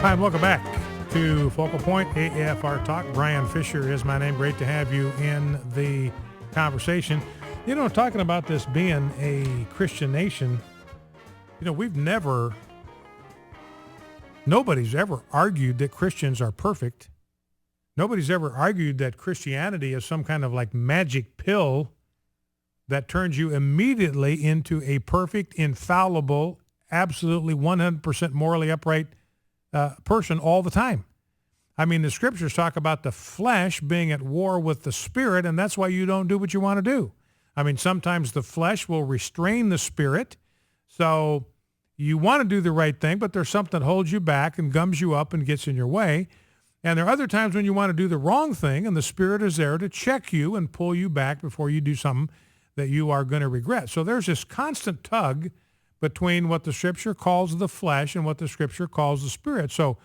Hi, and welcome back to Focal Point AFR Talk. Brian Fisher is my name. Great to have you in the conversation. You know, talking about this being a Christian nation, you know, nobody's ever argued that Christians are perfect. Nobody's ever argued that Christianity is some kind of like magic pill that turns you immediately into a perfect, infallible, absolutely 100% morally upright person all the time. I mean, the scriptures talk about the flesh being at war with the spirit, and that's why you don't do what you want to do. I mean, sometimes the flesh will restrain the spirit, so you want to do the right thing, but there's something that holds you back and gums you up and gets in your way. And there are other times when you want to do the wrong thing, and the spirit is there to check you and pull you back before you do something that you are going to regret. So there's this constant tug between what the scripture calls the flesh and what the scripture calls the spirit. So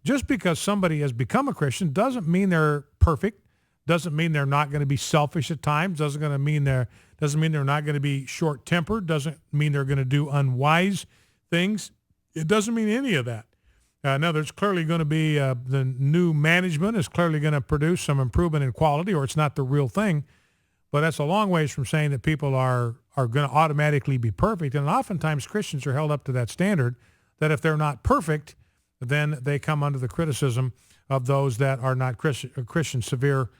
just because somebody has become a Christian doesn't mean they're perfect, doesn't mean they're not going to be selfish at times, doesn't mean they're not going to be short-tempered, doesn't mean they're going to do unwise things. It doesn't mean any of that. Now, there's clearly going to be the new management is clearly going to produce some improvement in quality, or it's not the real thing. But that's a long ways from saying that people are going to automatically be perfect. And oftentimes Christians are held up to that standard that if they're not perfect, then they come under the criticism of those that are not Christian, severe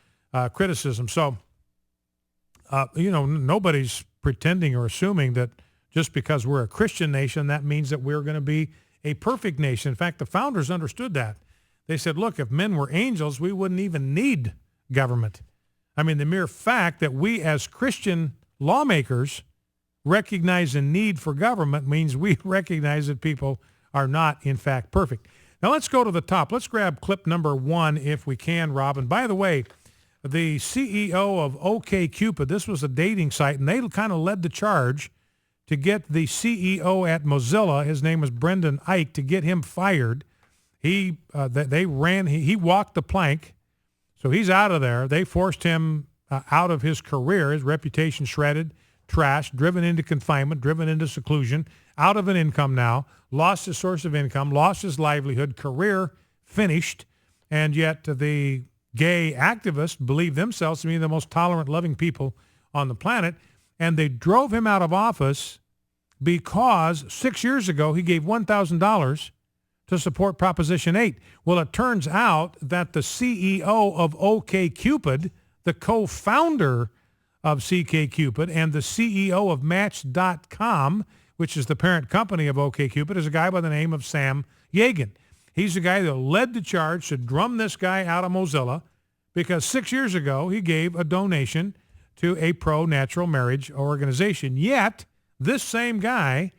criticism. So, nobody's pretending or assuming that just because we're a Christian nation, that means that we're going to be a perfect nation. In fact, the founders understood that. They said, look, if men were angels, we wouldn't even need government. I mean, the mere fact that we as Christian lawmakers recognize a need for government means we recognize that people are not, in fact, perfect. Now, let's go to the top. Let's grab clip number 1 if we can, Rob. And by the way, the CEO of OkCupid, this was a dating site, and they kind of led the charge to get the CEO at Mozilla, his name was Brendan Eich, to get him fired. He walked the plank. So he's out of there. They forced him out of his career, his reputation shredded, trashed, driven into confinement, driven into seclusion, out of an income now, lost his source of income, lost his livelihood, career finished, and yet the gay activists believe themselves to be the most tolerant, loving people on the planet, and they drove him out of office because 6 years ago he gave $1,000 to support Proposition 8. Well, it turns out that the CEO of OkCupid, the co-founder of CKCupid, and the CEO of Match.com, which is the parent company of OkCupid, is a guy by the name of Sam Yagan. He's the guy that led the charge to drum this guy out of Mozilla because 6 years ago he gave a donation to a pro-natural marriage organization. Yet, this same guy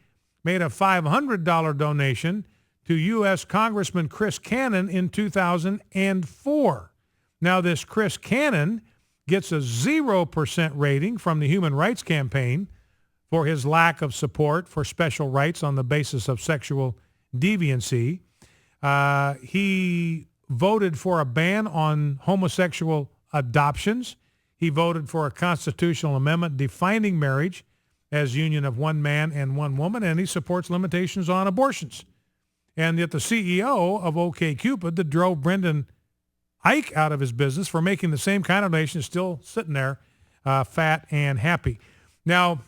made a $500 donation to U.S. Congressman Chris Cannon in 2004. Now, this Chris Cannon gets a 0% rating from the Human Rights Campaign for his lack of support for special rights on the basis of sexual deviancy. He voted for a ban on homosexual adoptions. He voted for a constitutional amendment defining marriage as union of one man and one woman, and he supports limitations on abortions. And yet the CEO of OkCupid that drove Brendan Eich out of his business for making the same kind of donation is still sitting there fat and happy. Now,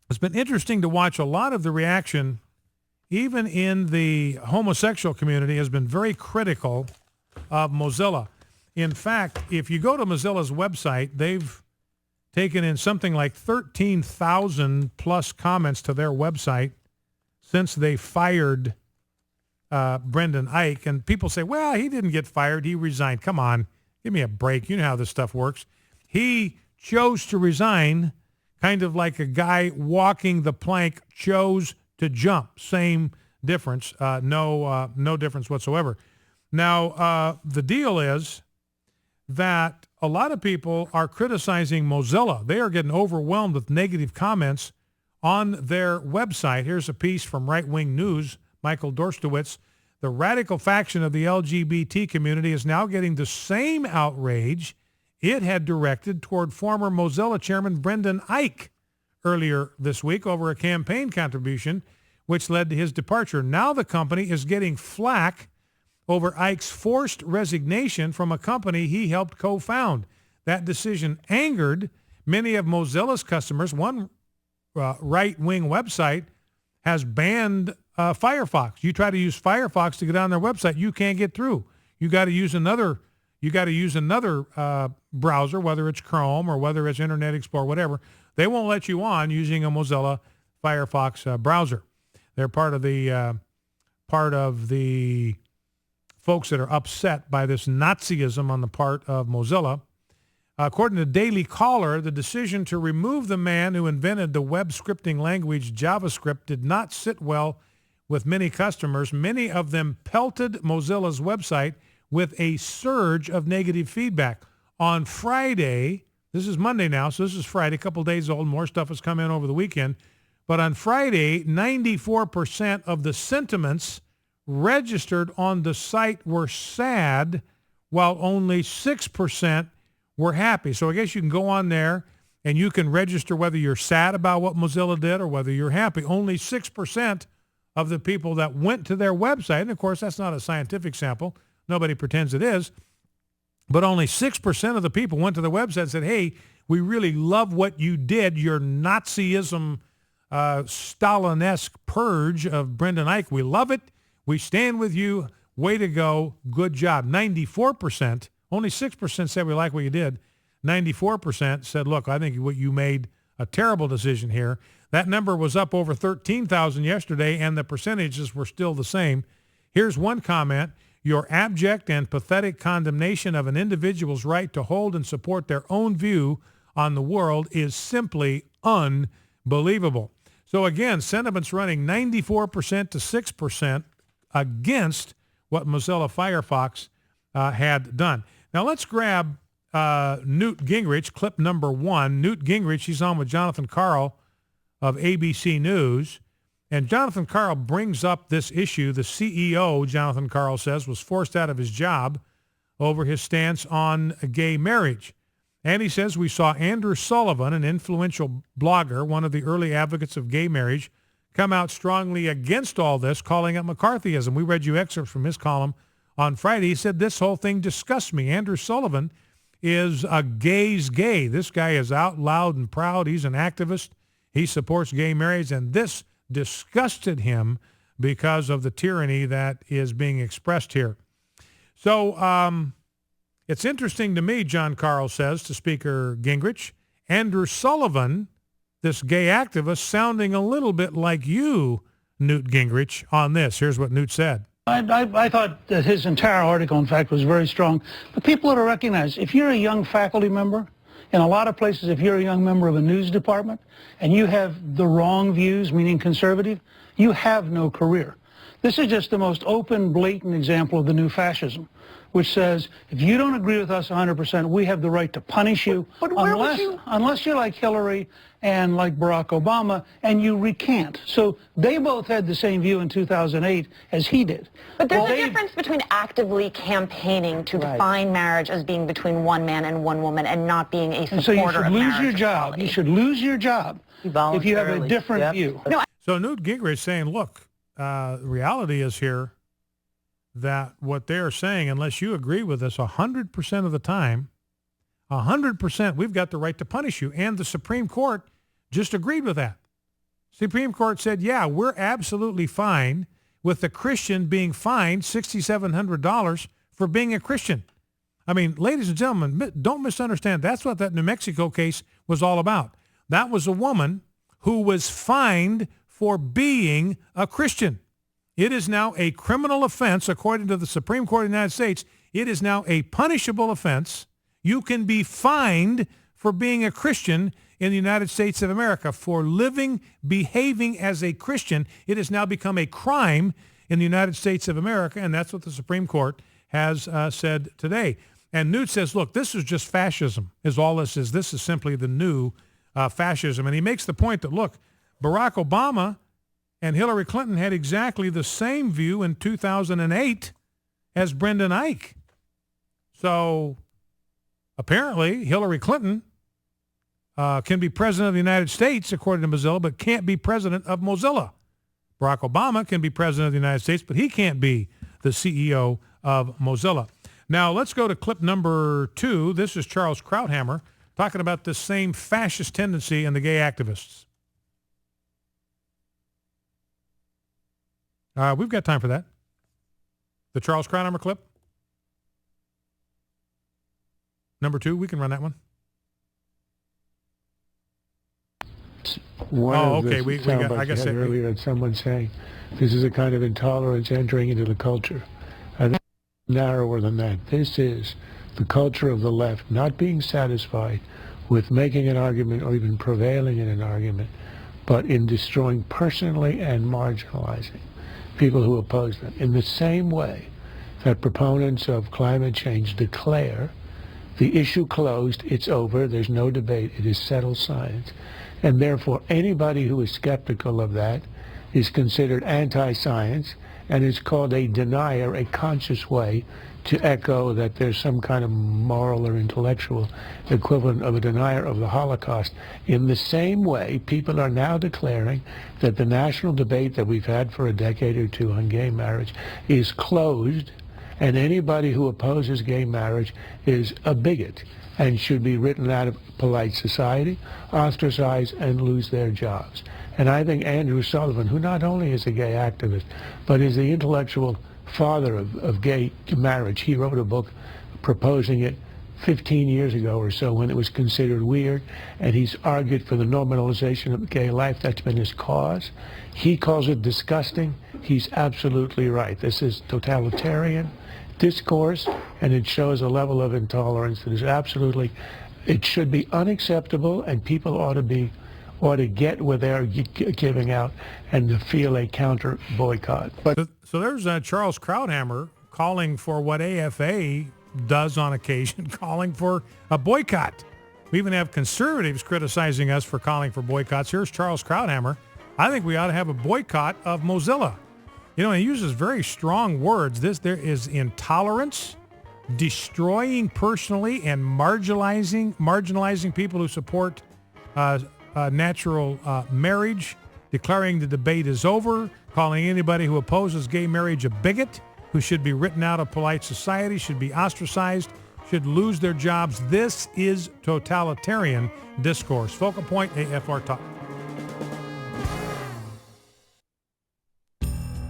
it's been interesting to watch a lot of the reaction, even in the homosexual community, has been very critical of Mozilla. In fact, if you go to Mozilla's website, they've taken in something like 13,000 plus comments to their website since they fired Brendan Eich. And people say, well, he didn't get fired. He resigned. Come on, give me a break. You know how this stuff works. He chose to resign, kind of like a guy walking the plank chose to jump. Same difference. No difference whatsoever. Now, the deal is that a lot of people are criticizing Mozilla. They are getting overwhelmed with negative comments on their website. Here's a piece from Right Wing News, Michael Dorstowitz. The radical faction of the LGBT community is now getting the same outrage it had directed toward former Mozilla chairman Brendan Eich earlier this week over a campaign contribution which led to his departure. Now the company is getting flack over Ike's forced resignation from a company he helped co-found. That decision angered many of Mozilla's customers. One right-wing website has banned Firefox. You try to use Firefox to get on their website, you can't get through. You got to use another. Browser, whether it's Chrome or whether it's Internet Explorer, whatever. They won't let you on using a Mozilla Firefox browser. They're part of the folks that are upset by this Nazism on the part of Mozilla. According to Daily Caller, the decision to remove the man who invented the web scripting language JavaScript did not sit well with many customers. Many of them pelted Mozilla's website with a surge of negative feedback. On Friday, this is Monday now, so this is Friday, a couple days old, more stuff has come in over the weekend. But on Friday, 94% of the sentiments registered on the site were sad, while only 6% were happy. So I guess you can go on there and you can register whether you're sad about what Mozilla did or whether you're happy. Only 6% of the people that went to their website, and of course that's not a scientific sample, nobody pretends it is, but only 6% of the people went to the website and said, hey, we really love what you did, your Nazism, Stalin-esque purge of Brendan Ike. We love it. We stand with you. Way to go. Good job. 94%. Only 6% said we like what you did. 94% said, look, I think what you made a terrible decision here. That number was up over 13,000 yesterday, and the percentages were still the same. Here's one comment. Your abject and pathetic condemnation of an individual's right to hold and support their own view on the world is simply unbelievable. So again, sentiments running 94% to 6% against what Mozilla Firefox had done. Now let's grab Newt Gingrich, clip number 1. Newt Gingrich, he's on with Jonathan Karl of ABC News. And Jonathan Karl brings up this issue. The CEO, Jonathan Karl says, was forced out of his job over his stance on gay marriage. And he says, we saw Andrew Sullivan, an influential blogger, one of the early advocates of gay marriage, come out strongly against all this, calling it McCarthyism. We read you excerpts from his column on Friday. He said, this whole thing disgusts me. Andrew Sullivan is a gay's gay. This guy is out loud and proud. He's an activist. He supports gay marriage, and this disgusted him because of the tyranny that is being expressed here. So it's interesting to me, John Karl says to Speaker Gingrich, Andrew Sullivan, this gay activist, sounding a little bit like you, Newt Gingrich, on this. Here's what Newt said. I thought that his entire article, in fact, was very strong. But people ought to recognize, if you're a young faculty member, in a lot of places, if you're a young member of a news department and you have the wrong views, meaning conservative, you have no career. This is just the most open, blatant example of the new fascism, which says, if you don't agree with us 100%, we have the right to punish you, unless you're like Hillary and like Barack Obama, and you recant. So they both had the same view in 2008 as he did. But there's a difference between actively campaighting to define marriage as being between one man and one woman and not being a supporter of marriage. So you should lose your job. You should lose your job if you have a different view. No, so Newt Gingrich saying, look, the reality is here that what they're saying, unless you agree with us 100% of the time, 100%, we've got the right to punish you. And the Supreme Court just agreed with that. Supreme Court said, yeah, we're absolutely fine with the Christian being fined $6,700 for being a Christian. I mean, ladies and gentlemen, don't misunderstand. That's what that New Mexico case was all about. That was a woman who was fined for being a Christian. It is now a criminal offense, according to the Supreme Court of the United States. It is now a punishable offense. You can be fined for being a Christian in the United States of America. For behaving as a Christian, it has now become a crime in the United States of America, and that's what the Supreme Court has said today. And Newt says, look, this is just fascism, is all this is. This is simply the new fascism. And he makes the point that, look, Barack Obama and Hillary Clinton had exactly the same view in 2008 as Brendan Ike. So apparently Hillary Clinton can be president of the United States, according to Mozilla, but can't be president of Mozilla. Barack Obama can be president of the United States, but he can't be the CEO of Mozilla. Now let's go to clip number 2. This is Charles Krauthammer talking about this same fascist tendency in the gay activists. We've got time for that. The Charles Krauthammer clip. Number 2, we can run that one. Okay. We got, I guess earlier had someone saying this is a kind of intolerance entering into the culture. I think it's narrower than that. This is the culture of the left not being satisfied with making an argument or even prevailing in an argument, but in destroying personally and marginalizing people who oppose them. In the same way that proponents of climate change declare the issue closed, it's over, there's no debate, it is settled science. And therefore, anybody who is skeptical of that is considered anti-science and is called a denier, a conscious way to echo that there's some kind of moral or intellectual equivalent of a denier of the Holocaust. In the same way, people are now declaring that the national debate that we've had for a decade or two on gay marriage is closed, and anybody who opposes gay marriage is a bigot and should be written out of polite society, ostracized, and lose their jobs. And I think Andrew Sullivan, who not only is a gay activist, but is the intellectual father of gay marriage, he wrote a book proposing it 15 years ago or so when it was considered weird, and he's argued for the normalization of gay life. That's been his cause. He calls it disgusting. He's absolutely right. This is totalitarian discourse, and it shows a level of intolerance that is absolutely, it should be unacceptable, and people ought to get where they're giving out and to feel a counter boycott. But so there's Charles Krauthammer calling for what AFA does on occasion, calling for a boycott. We even have conservatives criticizing us for calling for boycotts. Here's Charles Krauthammer. I think we ought to have a boycott of Mozilla. You know, he uses very strong words. There is intolerance, destroying personally and marginalizing people who support natural marriage, declaring the debate is over, calling anybody who opposes gay marriage a bigot, who should be written out of polite society, should be ostracized, should lose their jobs. This is totalitarian discourse. Focal Point, AFR Talk.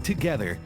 Together,